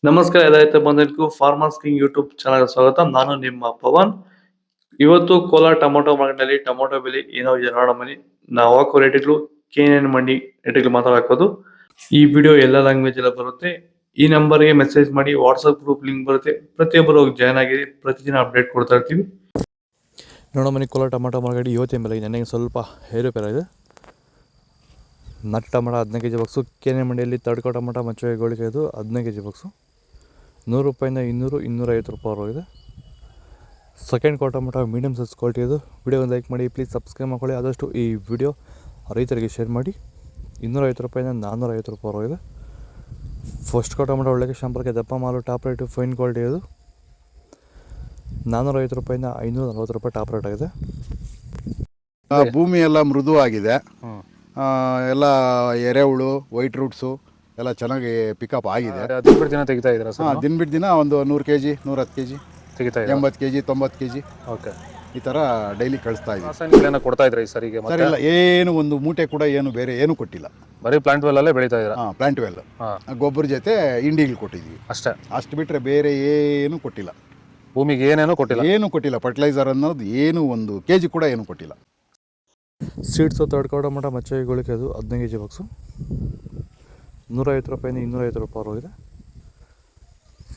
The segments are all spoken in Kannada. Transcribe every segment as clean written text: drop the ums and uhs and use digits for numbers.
ನಮಸ್ಕಾರ ರೈತ ಬಂಧುಗಳಿಗೂ ಫಾರ್ಮರ್ಸ್ ಕಿಂಗ್ ಯೂಟ್ಯೂಬ್ ಚಾನಲ್ ಸ್ವಾಗತ. ನಾನು ನಿಮ್ಮ ಪವನ್. ಇವತ್ತು ಕೋಲಾರ ಟೊಮೊಟೊ ಮಾರ್ಕೆಟ್ನಲ್ಲಿ ಟೊಮೊಟೊ ಬೆಲೆ ಏನೋ ಇದೆ ನೋಡೋಣ ಬನ್ನಿ. ನಾವು ಹಾಕೋ ರೇಟ್ಗಳು KNN ಮಂಡಿ ರೇಟ್ಗಳು ಮಾತಾಡೋದು. ಈ ವಿಡಿಯೋ ಎಲ್ಲ ಲ್ಯಾಂಗ್ವೇಜ್ ಎಲ್ಲ ಬರುತ್ತೆ. ಈ ನಂಬರ್ಗೆ ಮೆಸೇಜ್ ಮಾಡಿ, ವಾಟ್ಸಪ್ ಗ್ರೂಪ್ ಲಿಂಕ್ ಬರುತ್ತೆ, ಪ್ರತಿಯೊಬ್ಬರು ಜಾಯ್ನ್ ಆಗಿ ಪ್ರತಿದಿನ ಅಪ್ಡೇಟ್ ಕೊಡ್ತಾ ಇರ್ತೀವಿ. ನೋಡೋ ಮನೆ ಕೋಲಾರ ಟೊಮೊಟೊ ಮಾರ್ಕೆಟ್ ಇವತ್ತಿನ ಬೆಲೆ ನನಗೆ ಸ್ವಲ್ಪ ಏರುಪೇರ ಇದೆ. ನಾಟಿ ಟೊಮೊಟೊ 15 kg ಬಾಕ್ಸು, KNN ಮಂಡಿಯಲ್ಲಿ ತಡ್ಕೋ ಟೊಮೊಟೊ ಮಚ್ಚೆ ಗೋಳಿಗೆ ಇದು 15 kg ಬಾಕ್ಸು ₹100 200 250 ರೂಪಾಯಿವರೆಗಿದೆ. Second quarter tomato medium size quality ಇದು. ವಿಡಿಯೋ ಲೈಕ್ ಮಾಡಿ, ಪ್ಲೀಸ್ ಸಬ್ಸ್ಕ್ರೈಬ್ ಮಾಡ್ಕೊಳ್ಳಿ. ಆದಷ್ಟು ಈ ವಿಡಿಯೋ ರೈತರಿಗೆ ಶೇರ್ ಮಾಡಿ. ₹250 450 ರೂಪಾಯಿವರೆಗಿದೆ. ಫಸ್ಟ್ ಕ್ವಾರ್ಟರ್ ಟೊಮೊಟೊ ಒಳ್ಳೆಗೆ ಶಾಂಪರ್ಗೆ ದಪ್ಪ ಮಾಲು ಟಾಪ್ ರೇಟು ಫೈನ್ ಕ್ವಾಲಿಟಿ ಇದು. ₹450 540 ರೂಪಾಯಿ ಟಾಪ್ ರೇಟ್ ಆಗಿದೆ. ಭೂಮಿ ಎಲ್ಲ ಮೃದುವಾಗಿದೆ, ಎಲ್ಲ ಎರೆಹುಳು, ವೈಟ್ ರೂಟ್ಸು ಎಲ್ಲ ಚೆನ್ನಾಗಿ ಪಿಕಪ್ ಆಗಿದೆ. ದಿನ ಬಿಟ್ಟು ದಿನ ತೆಗಿತಾ ಇದ್ದೀರಾ ಸರ್? ದಿನ ಬಿಟ್ಟು ದಿನ ಒಂದು 100 kg 110 kg ತೆಗಿತಾ ಇದ್ದೀರಾ? 80 kg 90 kg ಓಕೆ. ಈ ಥರ ಡೈಲಿ ಕಳಿಸ್ತಾ ಇದ್ದೀವಿ. ರಾಸಾಯನಿಕಗಳನ್ನ ಕೊಡ್ತಾ ಇದ್ರಾ ಈ ಸರಿಗೆ? ಸರ್ ಇಲ್ಲ, ಏನು ಒಂದು ಮೂಟೆ ಕೂಡ ಏನು ಬೇರೆ ಏನು ಕೊಟ್ಟಿಲ್ಲ. ಬರೀ ಪ್ಲಾಂಟ್ ವೆಲ್ ಅಲ್ಲೇ ಬೆಳೀತಾ ಇದ್ದೀರಾ? ಪ್ಲಾಂಟ್ ವೆಲ್ ಗೊಬ್ಬರ ಜೊತೆ ಇಂಡಿಗಳು ಕೊಟ್ಟಿದ್ವಿ ಅಷ್ಟೇ. ಅಷ್ಟು ಬಿಟ್ಟರೆ ಬೇರೆ ಏನು ಕೊಟ್ಟಿಲ್ಲ. ಭೂಮಿಗೆ ಏನೇನೋ ಕೊಟ್ಟಿಲ್ಲ? ಏನು ಕೊಟ್ಟಿಲ್ಲ. ಫರ್ಟಿಲೈಸರ್ ಅನ್ನೋದು ಏನು ಒಂದು KG ಕೂಡ ಏನು ಕೊಟ್ಟಿಲ್ಲ. ಸೀಡ್ಸು ತಡ್ಕೋ ಟೊಮೊಟೊ ಮಚ್ಚೆ ಗೋಳಿಗೆ ಅದು 15 kg ಬಾಕ್ಸು ₹150 250 ರೂಪಾಯಿವರೆಗಿದೆ.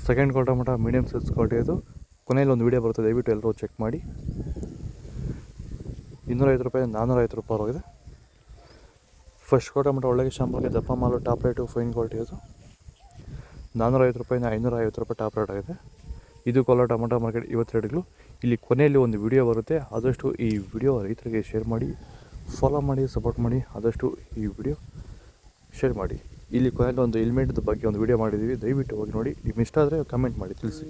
Second quarter tomato medium size quality ಇದು. ಕೊನೆಯಲ್ಲಿ ಒಂದು ವೀಡಿಯೋ ಬರ್ತದೆ, ದಯವಿಟ್ಟು ಎಲ್ಲರೂ ಚೆಕ್ ಮಾಡಿ. ₹250 450 ರೂಪಾಯಿವರೆಗಿದೆ. ಫಸ್ಟ್ ಕ್ವಾರ್ಟರ್ ಟೊಮೊಟೊ ಒಳ್ಳೆಗೆ ಶಾಂಪರ್ಗೆ ದಪ್ಪ ಮಾಲು ಟಾಪ್ ರೇಟು ಫೈನ್ ಕ್ವಾಲಿಟಿ ಇದು. ₹450 550 ರೂಪಾಯಿ ಟಾಪ್ ರೇಟ್ ಆಗಿದೆ. ಇದು ಕೋಲಾರ ಟೊಮೊಟೊ ಮಾರ್ಕೆಟ್ ಇವತ್ತು ರೇಟ್ಗಳು. ಇಲ್ಲಿ ಕೊನೆಯಲ್ಲಿ ಒಂದು ವಿಡಿಯೋ ಬರುತ್ತೆ, ಆದಷ್ಟು ಈ ವಿಡಿಯೋ ರೈತರಿಗೆ ಶೇರ್ ಮಾಡಿ, ಫಾಲೋ ಮಾಡಿ, ಸಪೋರ್ಟ್ ಮಾಡಿ. ಆದಷ್ಟು ಈ ವಿಡಿಯೋ ಶೇರ್ ಮಾಡಿ. ಇಲ್ಲಿ ಕೊನೆಯಲ್ಲಿ ಒಂದು ಹೆಲ್ಮೆಟ್ ಬಗ್ಗೆ ಒಂದು ವಿಡಿಯೋ ಮಾಡಿದ್ದೀವಿ, ದಯವಿಟ್ಟು ಹೋಗಿ ನೋಡಿ. ನಿಮ್ಗೆ ಇಷ್ಟ ಆದರೆ ಕಮೆಂಟ್ ಮಾಡಿ ತಿಳಿಸಿ.